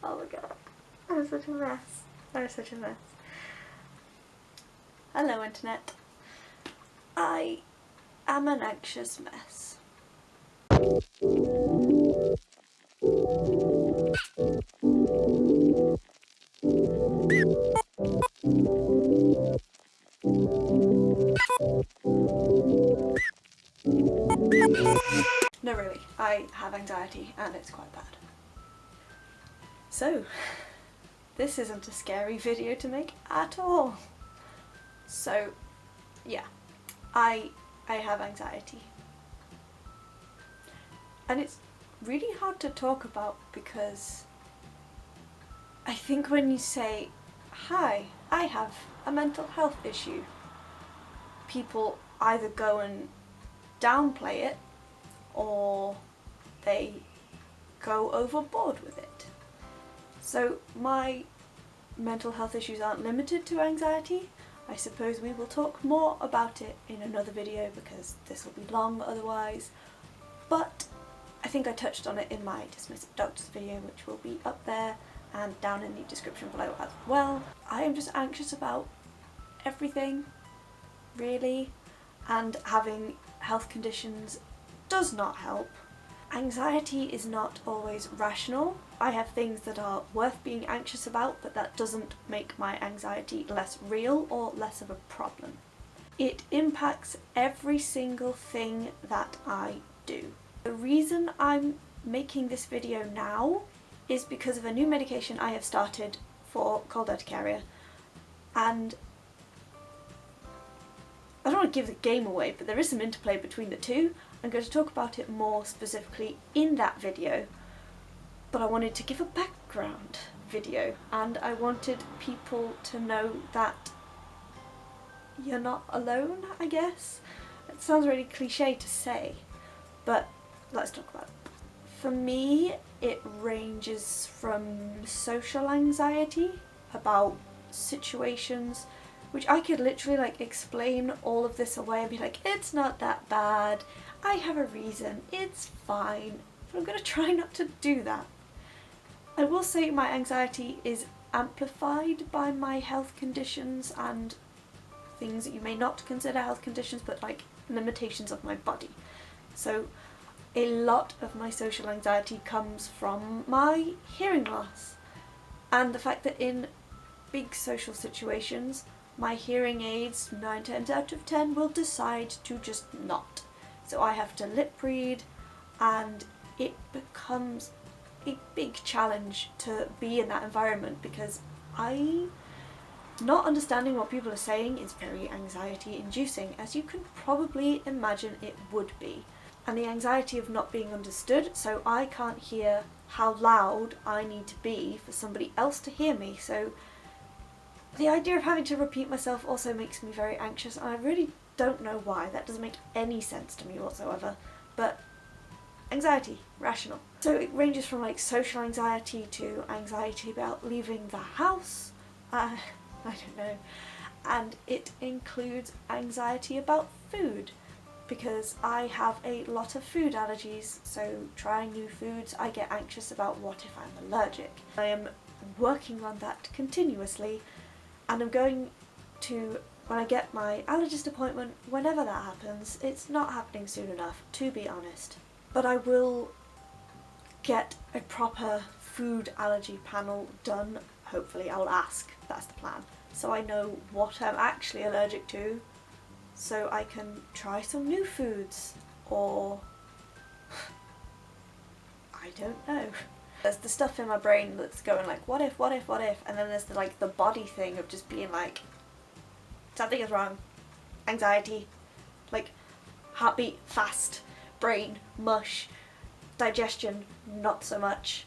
Oh my god. I'm such a mess. I'm such a mess. Hello internet. I am an anxious mess. No, really, I have anxiety and it's quite bad. So, this isn't a scary video to make at all. So, yeah, I have anxiety. And it's really hard to talk about because I think when you say, hi, I have a mental health issue, people either go and downplay it or they go overboard with it. So my mental health issues aren't limited to anxiety. I suppose we will talk more about it in another video because this will be long otherwise. But I think I touched on it in my Dismissive Doctors video, which will be up there and down in the description below as well. I am just anxious about everything, really, and having health conditions does not help. Anxiety is not always rational. I have things that are worth being anxious about, but that doesn't make my anxiety less real or less of a problem. It impacts every single thing that I do. The reason I'm making this video now is because of a new medication I have started for cold urticaria, and I don't want to give the game away, but there is some interplay between the two. I'm going to talk about it more specifically in that video, but I wanted to give a background video and I wanted people to know that you're not alone, I guess. It sounds really cliche to say, but let's talk about it. For me, it ranges from social anxiety about situations, which I could literally explain all of this away and be like, it's not that bad, I have a reason, it's fine, but I'm going to try not to do that. I will say my anxiety is amplified by my health conditions and things that you may not consider health conditions, but limitations of my body. So a lot of my social anxiety comes from my hearing loss and the fact that in big social situations my hearing aids 9 times out of 10 will decide to just not. So I have to lip read and it becomes a big challenge to be in that environment because not understanding what people are saying is very anxiety inducing, as you can probably imagine it would be. And the anxiety of not being understood, so I can't hear how loud I need to be for somebody else to hear me. So the idea of having to repeat myself also makes me very anxious, and I really don't know why. That doesn't make any sense to me whatsoever. But anxiety, rational. So it ranges from social anxiety to anxiety about leaving the house. I don't know. And it includes anxiety about food, because I have a lot of food allergies, so trying new foods I get anxious about what if I'm allergic. I am working on that continuously, and I'm going to, when I get my allergist appointment, whenever that happens, it's not happening soon enough, to be honest. But I will get a proper food allergy panel done, hopefully. I'll ask, that's the plan. So I know what I'm actually allergic to, so I can try some new foods, or I don't know. There's the stuff in my brain that's going what if, and then there's the body thing of just being something is wrong, anxiety, heartbeat fast, brain mush, digestion not so much,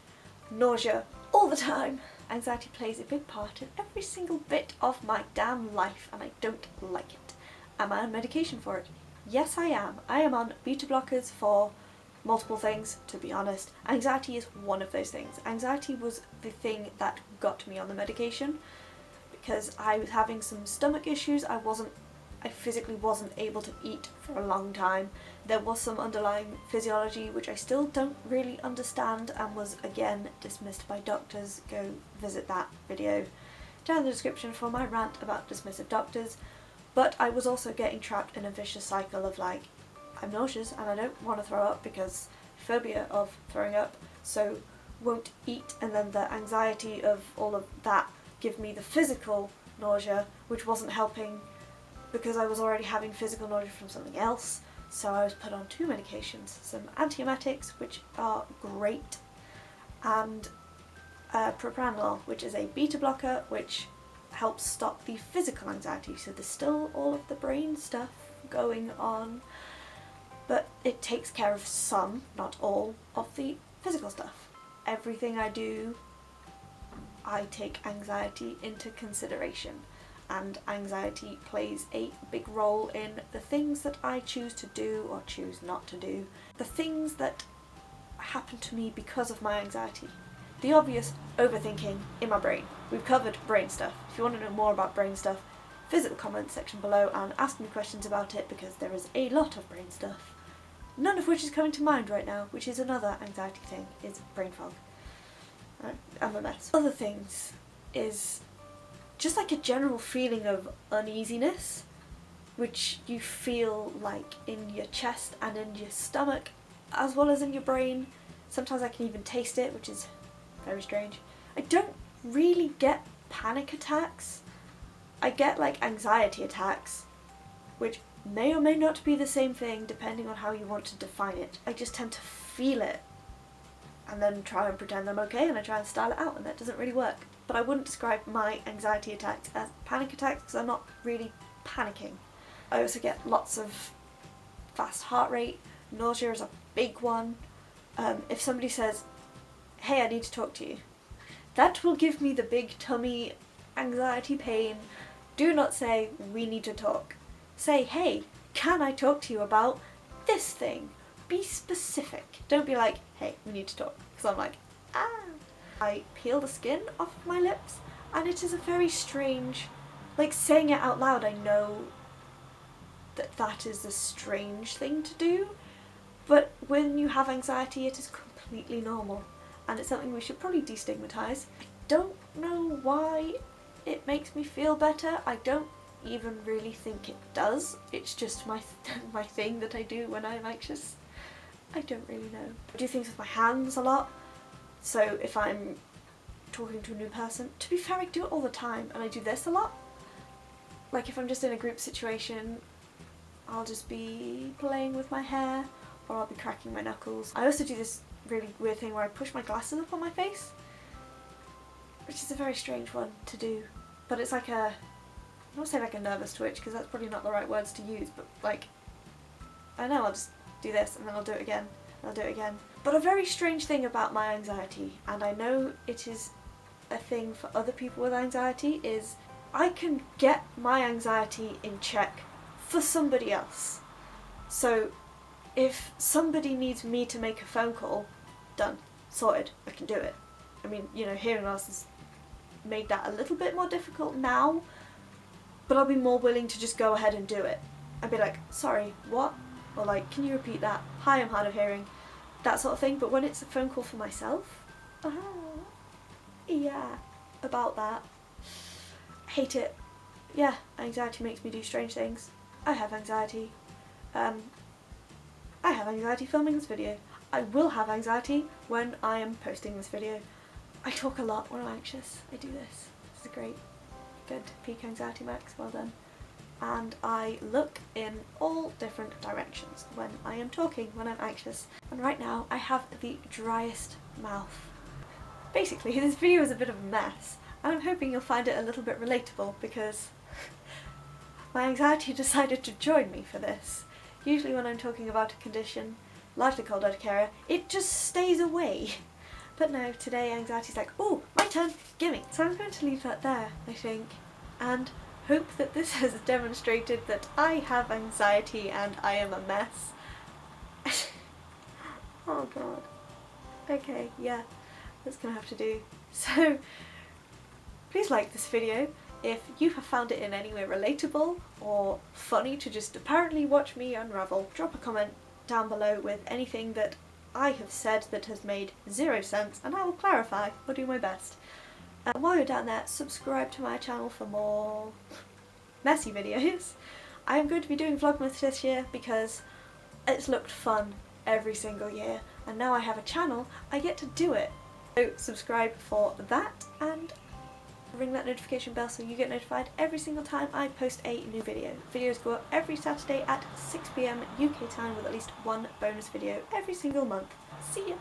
nausea all the time. Anxiety plays a big part in every single bit of my damn life and I don't like it. Am I on medication for it? Yes, I am. I am on beta blockers for multiple things, to be honest. Anxiety is one of those things. Anxiety was the thing that got me on the medication because I was having some stomach issues. I wasn't I physically wasn't able to eat for a long time. There was some underlying physiology which I still don't really understand and was again dismissed by doctors. Go visit that video down in the description for my rant about dismissive doctors. But I was also getting trapped in a vicious cycle of like, I'm nauseous and I don't want to throw up because phobia of throwing up, so won't eat, and then the anxiety of all of that give me the physical nausea, which wasn't helping because I was already having physical nausea from something else. So I was put on 2 medications, some antiemetics, which are great, and propranolol, which is a beta blocker, which helps stop the physical anxiety. So there's still all of the brain stuff going on, but it takes care of some, not all, of the physical stuff. Everything I do, I take anxiety into consideration, and anxiety plays a big role in the things that I choose to do or choose not to do, the things that happen to me because of my anxiety. The obvious overthinking in my brain. We've covered brain stuff. If you want to know more about brain stuff, visit the comments section below and ask me questions about it, because there is a lot of brain stuff. None of which is coming to mind right now, which is another anxiety thing, is brain fog. I'm a mess. Other things is just like a general feeling of uneasiness, which you feel like in your chest and in your stomach, as well as in your brain. Sometimes I can even taste it, which is very strange. I don't really get panic attacks. I get like anxiety attacks, which may or may not be the same thing depending on how you want to define it. I just tend to feel it and then try and pretend I'm okay, and I try and style it out, and that doesn't really work. But I wouldn't describe my anxiety attacks as panic attacks because I'm not really panicking. I also get lots of fast heart rate. Nausea is a big one. If somebody says, hey, I need to talk to you, that will give me the big tummy anxiety pain. Do not say, we need to talk. Say, hey, can I talk to you about this thing? Be specific. Don't be like, hey, we need to talk. Because I'm like, ah. I peel the skin off my lips, and it is a very strange, like saying it out loud, I know that that is a strange thing to do, but when you have anxiety it is completely normal, and it's something we should probably destigmatise. I don't know why it makes me feel better. I don't even really think it does. It's just my thing that I do when I'm anxious. I don't really know. I do things with my hands a lot. So if I'm talking to a new person, to be fair, I do it all the time, and I do this a lot. Like if I'm just in a group situation, I'll just be playing with my hair, or I'll be cracking my knuckles. I also do this really weird thing where I push my glasses up on my face, which is a very strange one to do, but it's like I don't want to say like a nervous twitch because that's probably not the right words to use, but like, I don't know, I'll just do this and then I'll do it again, and I'll do it again. But a very strange thing about my anxiety, and I know it is a thing for other people with anxiety, is I can get my anxiety in check for somebody else. So if somebody needs me to make a phone call, done, sorted, I can do it. I mean, you know, hearing loss has made that a little bit more difficult now, but I'll be more willing to just go ahead and do it. I'd be like, sorry, what? Or like, can you repeat that? Hi, I'm hard of hearing. That sort of thing. But when it's a phone call for myself, yeah, about that. Hate it. Yeah, anxiety makes me do strange things. I have anxiety. I have anxiety filming this video. I will have anxiety when I am posting this video. I talk a lot when I'm anxious. I do this. This is great. Good. Peak anxiety max. Well done. And I look in all different directions when I am talking, when I'm anxious. And right now I have the driest mouth. Basically, this video is a bit of a mess, and I'm hoping you'll find it a little bit relatable because my anxiety decided to join me for this. Usually when I'm talking about a condition, largely called urticaria, it just stays away. But no, today anxiety's like, oh, my turn, gimme. So I'm going to leave that there, I think, and hope that this has demonstrated that I have anxiety and I am a mess. Oh god. Okay, yeah, that's gonna have to do. So, please like this video. If you have found it in any way relatable or funny to just apparently watch me unravel, drop a comment down below with anything that I have said that has made zero sense, and I will clarify or do my best. While you're down there, subscribe to my channel for more messy videos. I am going to be doing Vlogmas this year because it's looked fun every single year, and now I have a channel, I get to do it. So subscribe for that and ring that notification bell so you get notified every single time I post a new video. Videos go up every Saturday at 6 PM UK time with at least one bonus video every single month. See ya!